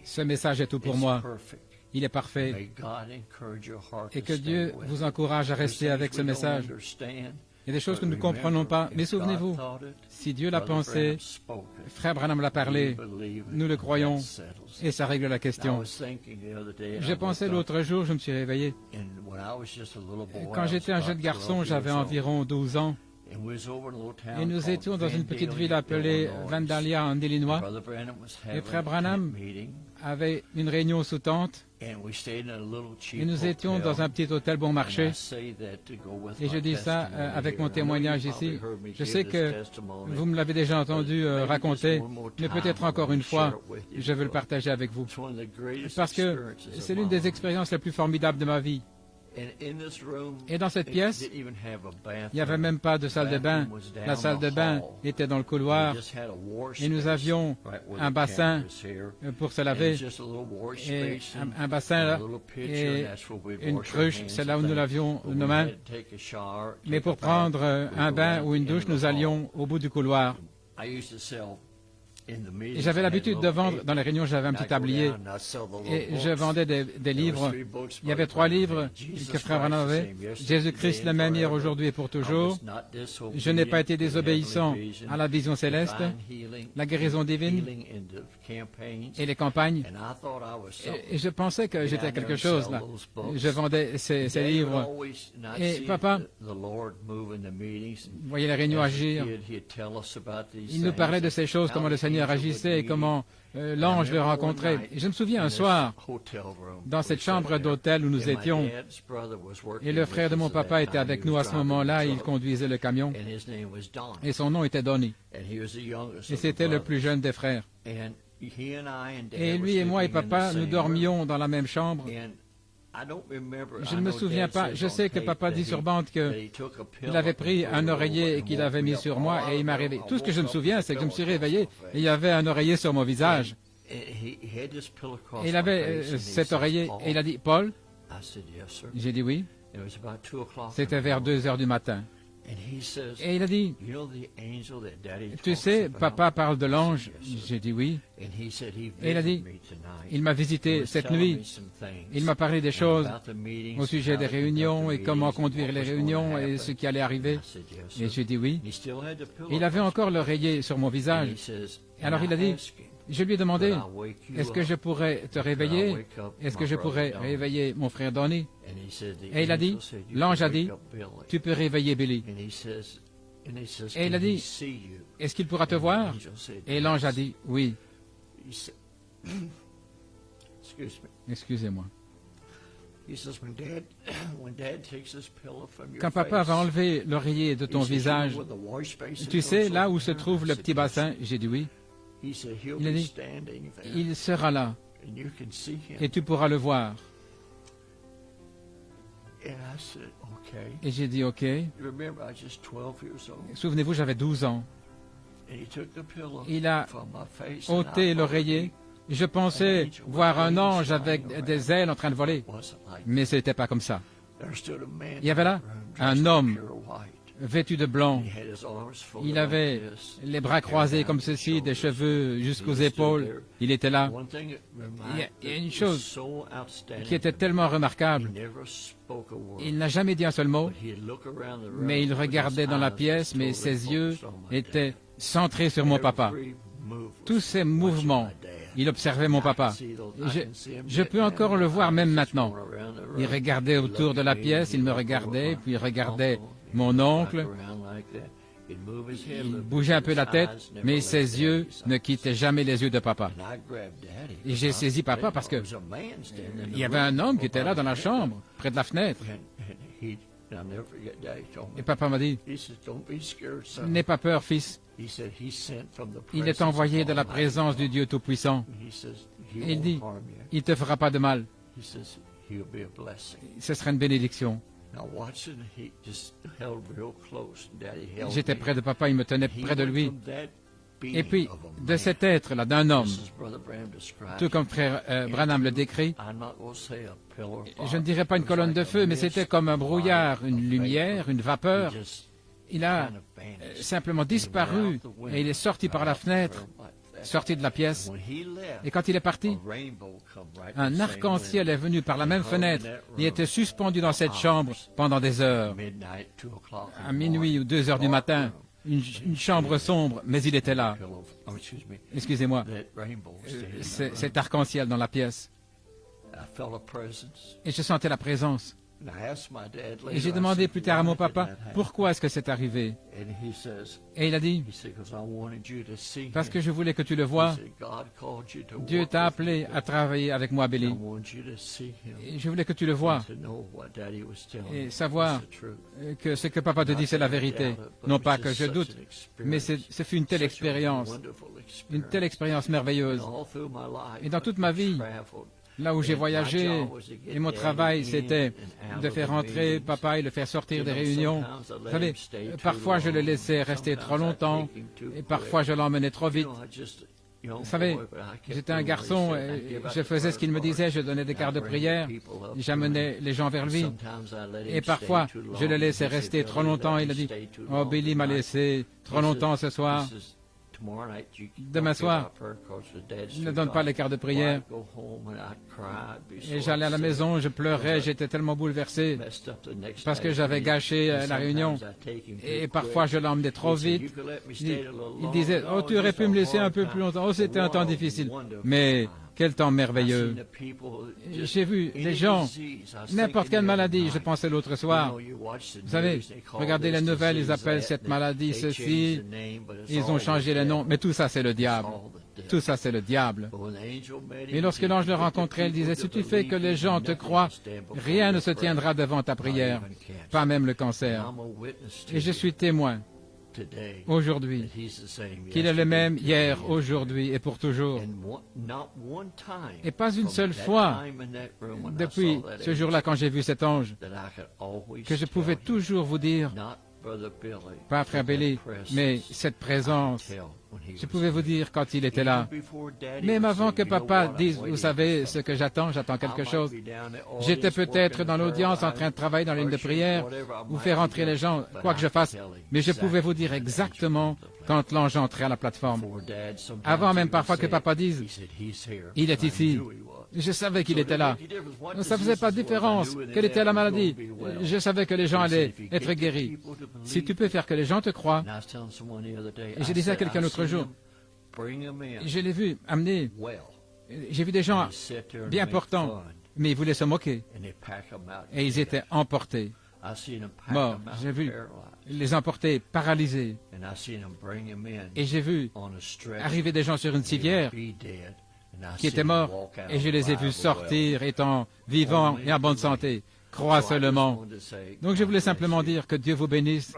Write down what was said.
Ce message est tout pour moi. Il est parfait. Et que Dieu vous encourage à rester avec ce message. Il y a des choses que nous ne comprenons pas, mais souvenez-vous, si Dieu l'a pensé, Frère Branham l'a parlé, nous le croyons, et ça règle la question. Je pensais l'autre jour, je me suis réveillé. Quand j'étais un jeune garçon, j'avais environ 12 ans, et nous étions dans une petite ville appelée Vandalia en Illinois, et Frère Branham avait une réunion sous tente, et nous étions dans un petit hôtel bon marché. Et je dis ça avec mon témoignage ici. Je sais que vous me l'avez déjà entendu raconter, mais peut-être encore une fois, je veux le partager avec vous. Parce que c'est l'une des expériences les plus formidables de ma vie. Et dans cette pièce, il n'y avait même pas de salle de bain. La salle de bain était dans le couloir et nous avions un bassin pour se laver, et un bassin là, et une cruche, c'est là où nous lavions nos mains. Mais pour prendre un bain ou une douche, nous allions au bout du couloir. Et j'avais l'habitude de vendre, dans les réunions, j'avais un petit tablier, et je vendais des livres. Il y avait 3 livres que Frère Branham avait. Jésus-Christ le même hier, aujourd'hui et pour toujours. Je n'ai pas été désobéissant à la vision céleste, la guérison divine et les campagnes. Et je pensais que j'étais quelque chose là. Je vendais ces livres. Et papa, voyez les réunions agir. Il nous parlait de ces choses, comment le Seigneur agissait et comment l'ange le rencontrait. Et je me souviens un soir, dans cette chambre d'hôtel où nous étions, et le frère de mon papa était avec nous à ce moment-là, il conduisait le camion, et son nom était Donnie. Et c'était le plus jeune des frères. Et lui et moi et papa, nous dormions dans la même chambre. Je ne me souviens pas. Je sais que papa dit sur bande qu'il avait pris un oreiller et qu'il avait mis sur moi et il m'a réveillé. Tout ce que je me souviens, c'est que je me suis réveillé et il y avait un oreiller sur mon visage. Et il avait cet oreiller et il a dit, « Paul ?» J'ai dit oui. C'était vers 2 heures du matin. Et il a dit, « Tu sais, papa parle de l'ange. » J'ai dit oui. Et il a dit, « Il m'a visité cette nuit. Il m'a parlé des choses au sujet des réunions et comment conduire les réunions et ce qui allait arriver. » Et j'ai dit oui. Et il avait encore l'oreiller sur mon visage. Alors il a dit, je lui ai demandé, est-ce que je pourrais te réveiller? Est-ce que je pourrais réveiller mon frère Donnie? Et il a dit, l'ange a dit, tu peux réveiller Billy. Et il a dit, est-ce qu'il pourra te voir? Et l'ange a dit, oui. Excusez-moi. Quand papa va enlever l'oreiller de ton visage, tu sais là où se trouve le petit bassin? J'ai dit oui. Il a dit, il sera là et tu pourras le voir. Et j'ai dit, OK. Souvenez-vous, j'avais 12 ans. Il a ôté l'oreiller. Je pensais voir un ange avec des ailes en train de voler, mais ce n'était pas comme ça. Il y avait là un homme vêtu de blanc. Il avait les bras croisés comme ceci, des cheveux jusqu'aux épaules. Il était là. Il y a une chose qui était tellement remarquable. Il n'a jamais dit un seul mot, mais il regardait dans la pièce, mais ses yeux étaient centrés sur mon papa. Tous ces mouvements, il observait mon papa. Je peux encore le voir même maintenant. Il regardait autour de la pièce, il me regardait, puis il regardait mon oncle. Il bougeait un peu la tête, mais ses yeux ne quittaient jamais les yeux de papa. Et j'ai saisi papa parce que il y avait un homme qui était là dans la chambre, près de la fenêtre. Et papa m'a dit, « N'aie pas peur, fils. Il est envoyé de la présence du Dieu Tout-Puissant. » Et il dit, « Il ne te fera pas de mal. Ce sera une bénédiction. » J'étais près de papa, il me tenait près de lui. Et puis, de cet être-là, d'un homme, tout comme frère Branham le décrit, je ne dirais pas une colonne de feu, mais c'était comme un brouillard, une lumière, une vapeur. Il a simplement disparu et il est sorti par la fenêtre sorti de la pièce, et quand il est parti, un arc-en-ciel est venu par la même fenêtre et était suspendu dans cette chambre pendant des heures. À minuit ou 2 heures du matin, une chambre sombre, mais il était là. Excusez-moi, cet arc-en-ciel dans la pièce. Et je sentais la présence. Et j'ai demandé plus tard à mon papa, pourquoi est-ce que c'est arrivé? Et il a dit, parce que je voulais que tu le vois. Dieu t'a appelé à travailler avec moi, Billy. Et je voulais que tu le vois et savoir que ce que papa te dit, c'est la vérité. Non pas que je doute, mais ce fut une telle expérience merveilleuse. Et dans toute ma vie, là où j'ai voyagé, et mon travail, c'était de faire entrer papa et le faire sortir des réunions. Vous savez, parfois je le laissais rester trop longtemps, et parfois je l'emmenais trop vite. Vous savez, j'étais un garçon, et je faisais ce qu'il me disait, je donnais des quarts de prière, j'amenais les gens vers lui. Et parfois, je le laissais rester trop longtemps, il a dit, « Oh, Billy m'a laissé trop longtemps ce soir. » Demain soir, ne donne pas les quarts de prière. Et j'allais à la maison, je pleurais, j'étais tellement bouleversé parce que j'avais gâché la réunion. Et parfois, je l'emmenais trop vite. Il disait, « Oh, tu aurais pu me laisser un peu plus longtemps. Oh, c'était un temps difficile. » Mais quel temps merveilleux. J'ai vu des gens, n'importe quelle maladie, je pensais l'autre soir. Vous savez, regardez les nouvelles, ils appellent cette maladie ceci, ils ont changé les noms, mais tout ça c'est le diable. Tout ça c'est le diable. Et lorsque l'ange le rencontrait, il disait, si tu fais que les gens te croient, rien ne se tiendra devant ta prière, pas même le cancer. Et je suis témoin aujourd'hui, qu'il est le même hier, aujourd'hui et pour toujours. Et pas une seule fois, depuis ce jour-là, quand j'ai vu cet ange, que je pouvais toujours vous dire, pas frère Billy, mais cette présence, je pouvais vous dire quand il était là. Même avant que papa dise, vous savez ce que j'attends quelque chose. J'étais peut-être dans l'audience en train de travailler dans la ligne de prière, ou faire entrer les gens, quoi que je fasse, mais je pouvais vous dire exactement quand l'ange entrait à la plateforme. Avant même parfois que papa dise, il est ici. Je savais qu'il était là. Ça ne faisait pas de différence. Quelle était la maladie? Je savais que les gens allaient être guéris. Si tu peux faire que les gens te croient. Et je disais à quelqu'un l'autre jour, je l'ai vu amener. J'ai vu des gens bien portants, mais ils voulaient se moquer. Et ils étaient emportés, morts. J'ai vu les emporter, paralysés. Et j'ai vu arriver des gens sur une civière qui étaient morts, et je les ai vus sortir étant vivants et en bonne santé. Crois seulement. Donc je voulais simplement dire que Dieu vous bénisse.